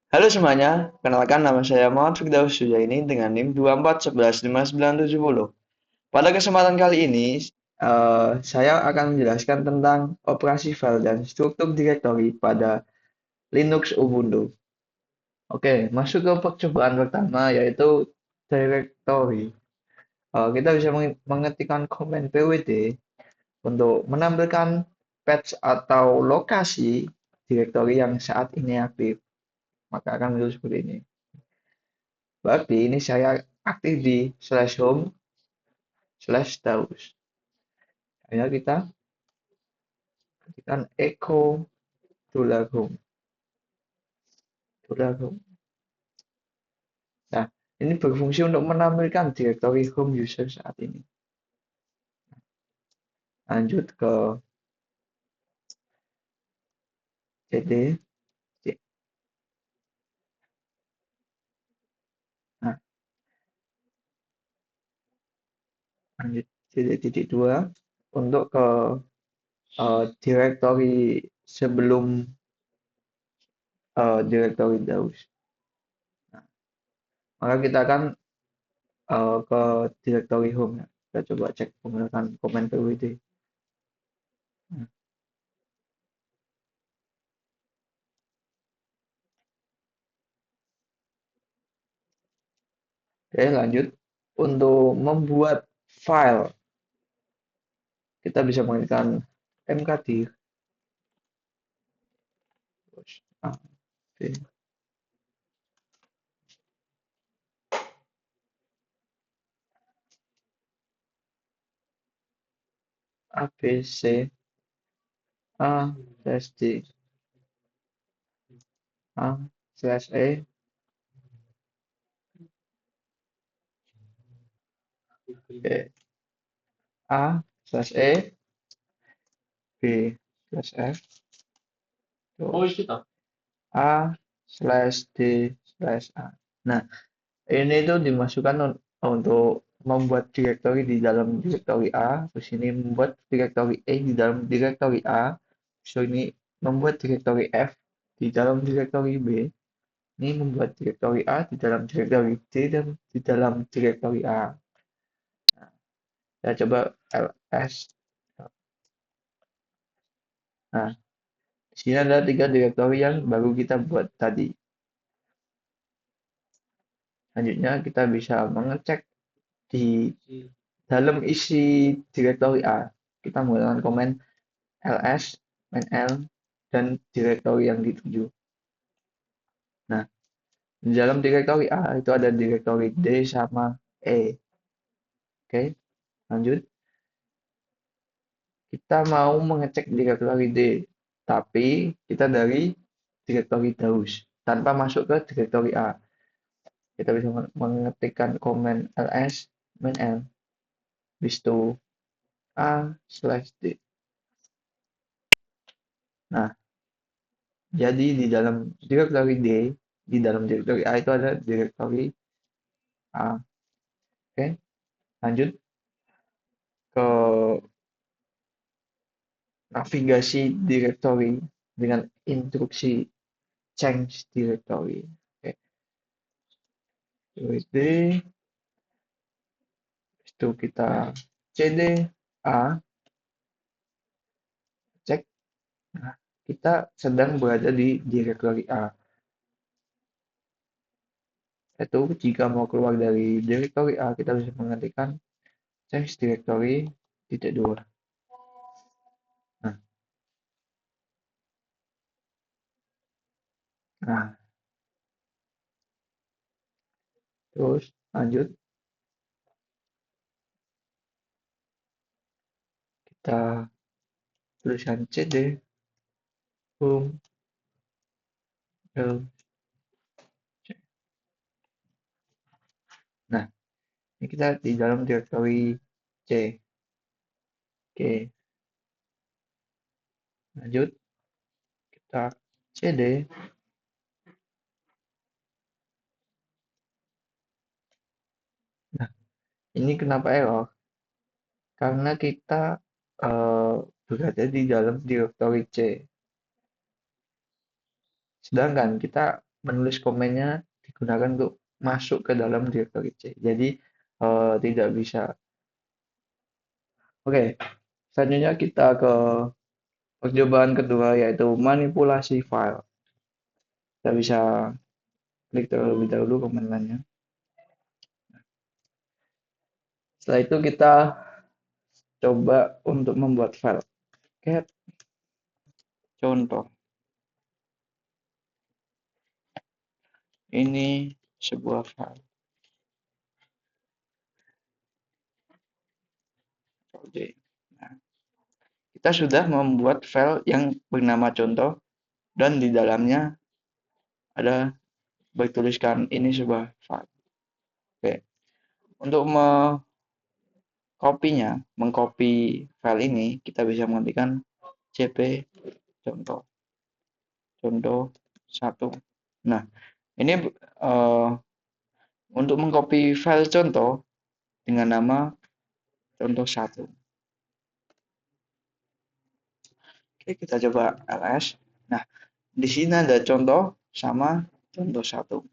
Halo semuanya, kenalkan nama saya Muhammad Firdaus Sujaini dengan NIM 2411597. Pada kesempatan kali ini, saya akan menjelaskan tentang operasi file dan struktur direktori pada Linux Ubuntu. Oke, masuk ke percobaan pertama yaitu directory. Kita bisa mengetikkan komen pwd untuk menampilkan patch atau lokasi direktori yang saat ini aktif. Maka akan muncul seperti ini. Berarti ini saya aktif di /home/taus. Akhirnya kita ketikkan echo $home. Nah, ini berfungsi untuk menampilkan directory home user saat ini. Lanjut ke cd. Nah, lanjut cd.2 untuk ke directory sebelum directory daus. Nah, maka kita akan ke directory home. Kita coba cek menggunakan komen pwd. Nah, oke, lanjut. Untuk membuat file, kita bisa mengetikkan mkdir abc a slash d a slash e b a slash e b slash f terus a slash d slash a. Nah, ini tuh dimasukkan untuk membuat directory di dalam directory A, terus ini membuat directory E di dalam directory A, so ini membuat directory F di dalam directory B, ini membuat directory A di dalam directory D dan di dalam directory A. Saya coba ls. Nah, di sini ada 3 directory yang baru kita buat tadi. Selanjutnya kita bisa mengecek di dalam isi directory A. Kita menggunakan komen ls -l dan directory yang dituju. Nah, di dalam directory A itu ada directory D sama E. Oke, lanjut. Kita mau mengecek directory D, tapi kita dari directory daus tanpa masuk ke directory A. Kita bisa mengetikkan komen ls -l bistu a slash d. Nah, jadi di dalam directory D, di dalam directory A itu ada directory A. Oke, lanjut ke navigasi directory dengan instruksi change directory. Oke, usd itu kita cd a cek. Nah, kita sedang berada di directory A. Itu jika mau keluar dari directory A, kita bisa mengetikkan change directory titik dua. Nah, nah, terus lanjut kita tuliskan cd home l. Nah, ini kita di dalam directory C. Oke, lanjut kita cd. Nah, ini kenapa error? Karena kita berada di dalam directory C. Sedangkan kita menulis komennya digunakan untuk masuk ke dalam directory C. Jadi tidak bisa. Oke, selanjutnya kita ke percobaan kedua yaitu manipulasi file. Kita bisa klik terlebih dahulu command line-nya. Setelah itu kita coba untuk membuat file. Oke, contoh. Ini sebuah file. Oke. Nah, kita sudah membuat file yang bernama contoh dan di dalamnya ada bertuliskan ini sebuah file. Oke. Untuk mengcopy file ini, kita bisa mengetikkan cp contoh, contoh satu. Nah, ini untuk mengcopy file contoh dengan nama contoh satu. Oke, kita coba ls. Nah, di sini ada contoh sama contoh satu.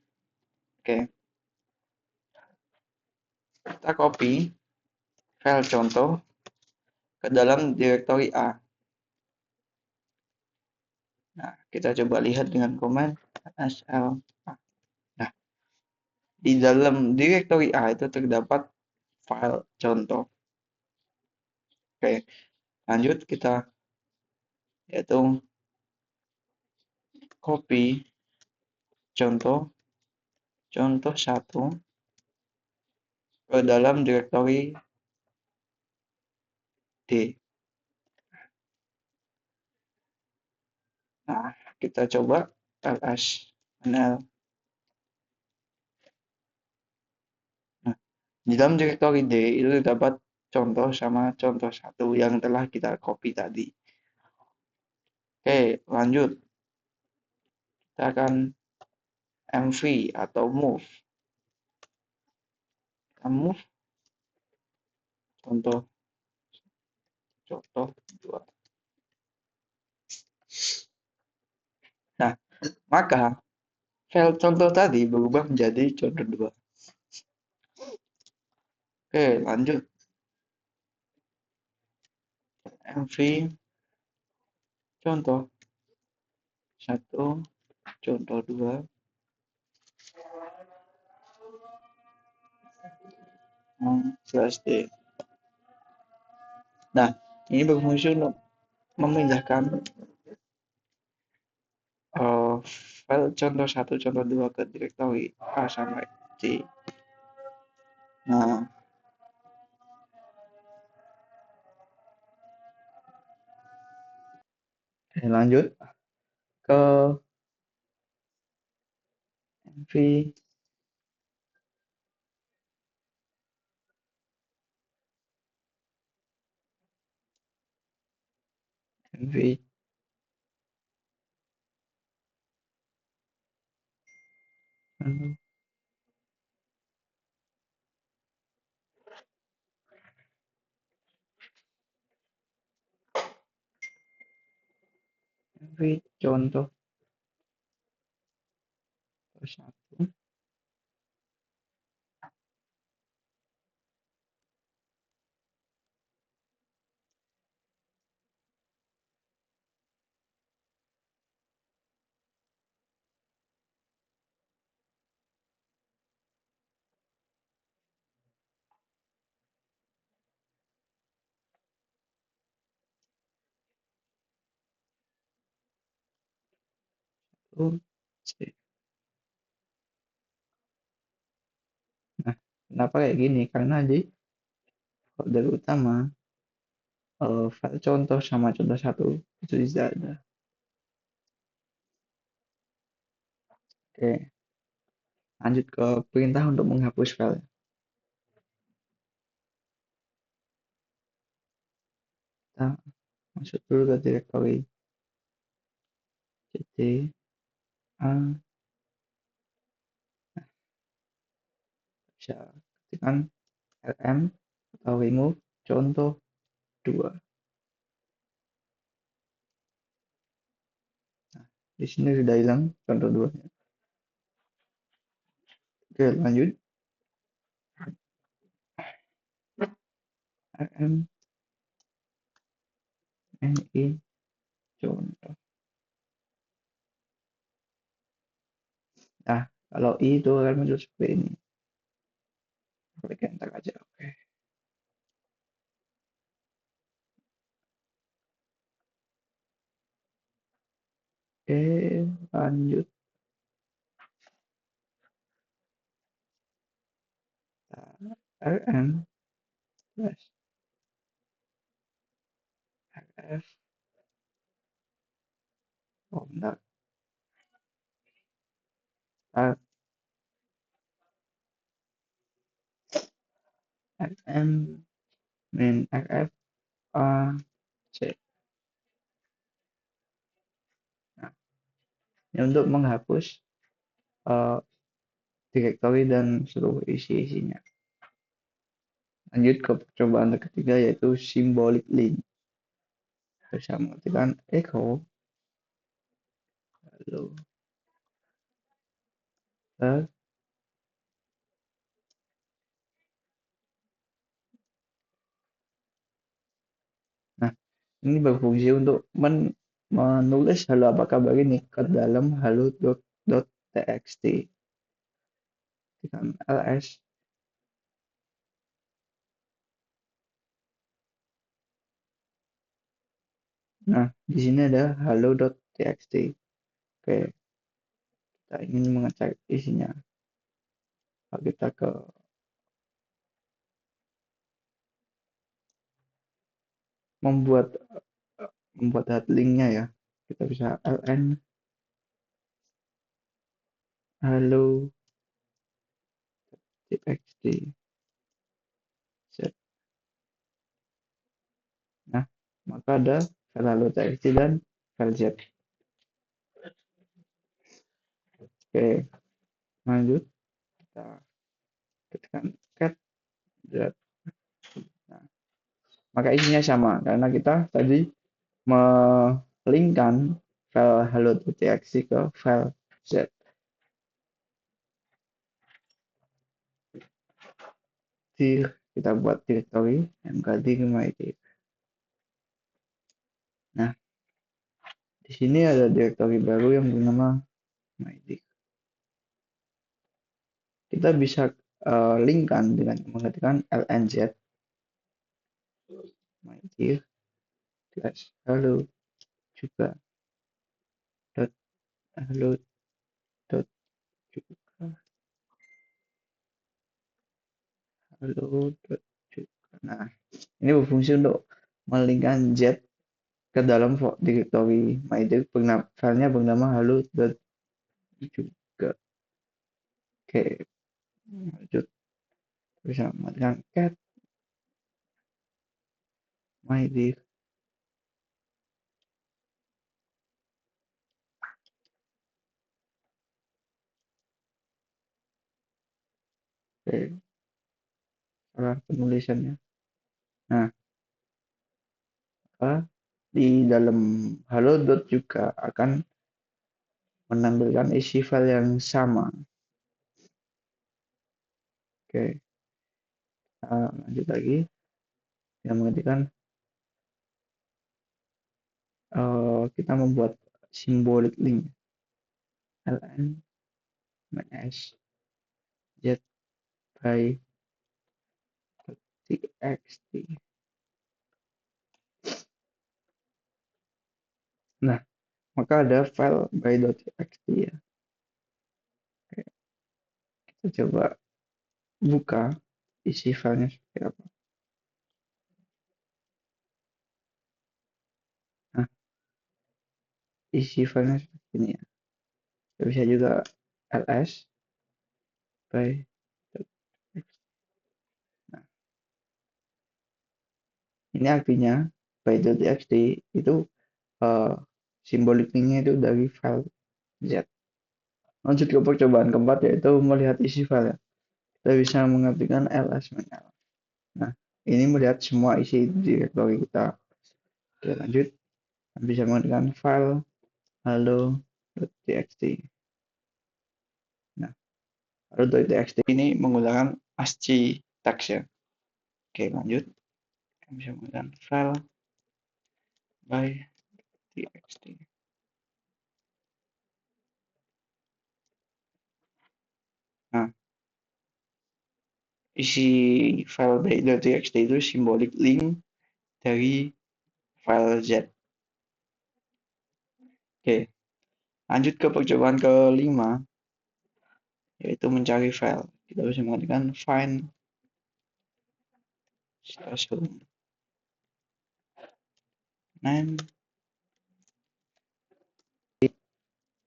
Oke, kita copy file contoh ke dalam directory A. Nah, kita coba lihat dengan command sl. Nah, di dalam directory A itu terdapat file contoh. Oke, lanjut kita yaitu copy contoh contoh satu ke dalam directory D. Nah, kita coba ls nl. Nah, di dalam directory D itu terdapat contoh sama contoh satu yang telah kita copy tadi. Oke, lanjut. Kita akan mv atau move. Kita move contoh contoh 2. Nah, maka file contoh tadi berubah menjadi contoh 2. Oke, lanjut. mv contoh 1, contoh 2. /d. Nah, ini berfungsi untuk memindahkan file contoh 1, contoh 2 ke directory A sampai C. Nah, lanjut ke mv mv mv contoh 1. C. Nah, kenapa kayak gini? Karena di folder utama file contoh sama contoh 1 itu tidak ada. Oke, lanjut ke perintah untuk menghapus file. Kita masuk dulu ke directory cd a, bisa ketikkan rm atau remove contoh 2. Di sini sudah hilang contoh 2-nya. Oke, lanjut. RM, NI, contoh. Nah, kalau I itu akan muncul seperti ini. Klik enter aja. Oke. Oke, lanjut. RM plus RF. Oh, bentar. RM min RF A C. Nah, ini untuk menghapus eh, direktori dan seluruh isi-isinya. Lanjut ke percobaan ketiga yaitu symbolic link. Bisa mengetikkan echo lalu ke. Nah, ini berfungsi untuk menulis halo apa kabar ini ke dalam halo.txt. Tekan ls. Nah, di sini ada halo.txt. Oke, kita ingin mengecek isinya. Kalau kita ke membuat membuat linknya ya, kita bisa ln halo txt set. Nah, maka ada file halo txt dan file z. Oke, lanjut kita ketikkan cat z. Nah, maka isinya sama karena kita tadi melingkan file halo.txt ke file z. Kita buat directory mkdir mydir. Nah, di sini ada directory baru yang bernama mydir. Kita bisa linkkan dengan mengetikkan lnz mydir slash halo juga dot halo dot juga halo dot juga. Nah, ini berfungsi untuk melingkan z ke dalam directory mydir. Filenya bernama halo dot juga. Oke, lanjut. Bisa mengatakan cat mydir. Oke, salah penulisannya. Nah, di dalam halo dot juga akan menampilkan isi file yang sama. Oke, lanjut lagi. Yang mengetikkan kita membuat simbolik link ln ms z by txt. Nah, maka ada file by.txt ya. Oke, kita coba buka isi filenya seperti apa. Nah, isi filenya seperti ini ya. Kita bisa juga ls by. Nah, ini artinya by.txt itu uh, simbolik linknya itu dari file z. Lanjut ke percobaan keempat yaitu melihat isi file. Kita bisa mengetikkan ls manual. Nah, ini melihat semua isi directory kita. Oke, lanjut. Bisa mengetikkan file halo.txt. Nah, Lalu .txt ini menggunakan ASCII text ya. Oke, lanjut. Kita bisa menggunakan file by txt. Nah, isi file by.txt itu simbolik link dari file Z. Oke, lanjut ke percobaan kelima, yaitu mencari file. Kita bisa menggunakan find /home name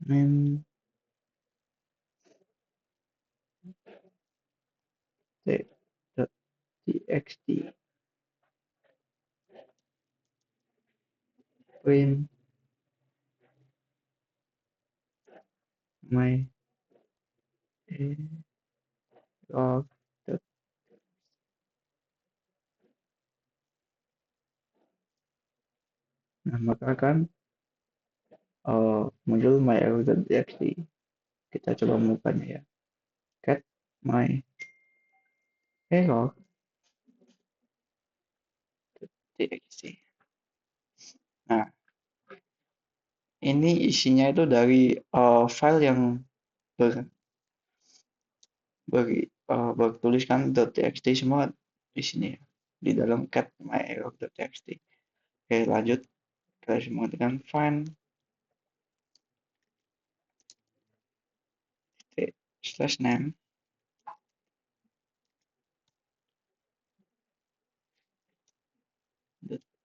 name txt print my error. Nah, maka akan muncul my error.txt. Kita coba membukanya ya. Cat my error.txt. Nah, ini isinya itu dari file yang ber, ber, bertuliskan .txt semua di sini ya, di dalam cat my error.txt. Oke, lanjut. Kita bisa menggunakan find /name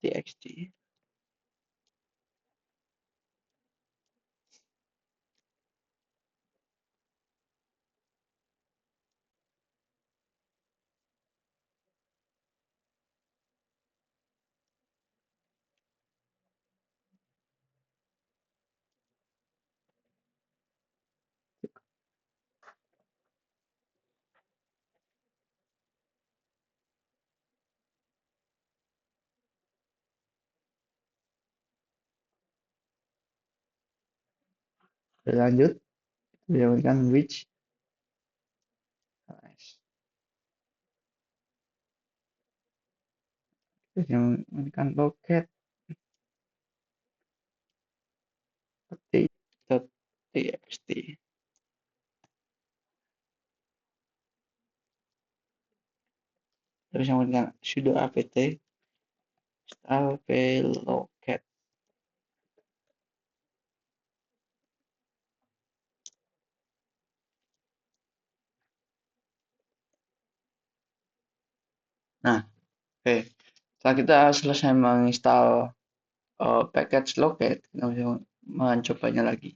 .txt. Lanjut, kita menggunakan which. Terus yang menggunakan locat .txt. Terus yang menggunakan sudo apt install plocat. Nah, oke. Setelah kita selesai menginstal package locat, kita bisa mencobanya lagi.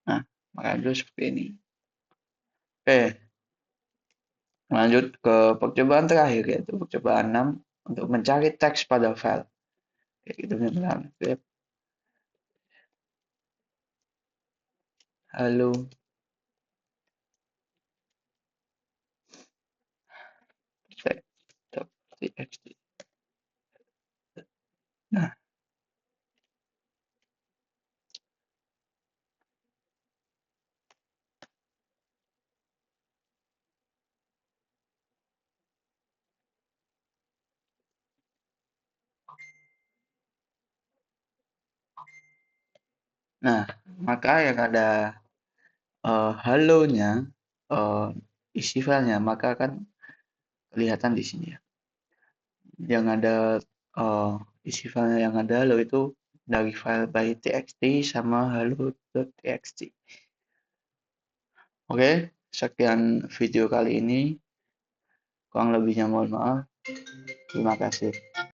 Nah, maka dulu seperti ini. Oke, lanjut ke percobaan terakhir, yaitu percobaan 6 untuk mencari teks pada file. Oke, kita menggunakan web halo txt. Nah, maka yang ada halonya, isi filenya, maka akan kelihatan di sini ya. Yang ada isi filenya yang ada halo itu dari file by txt sama halo.txt. Oke, sekian video kali ini. Kurang lebihnya mohon maaf. Terima kasih.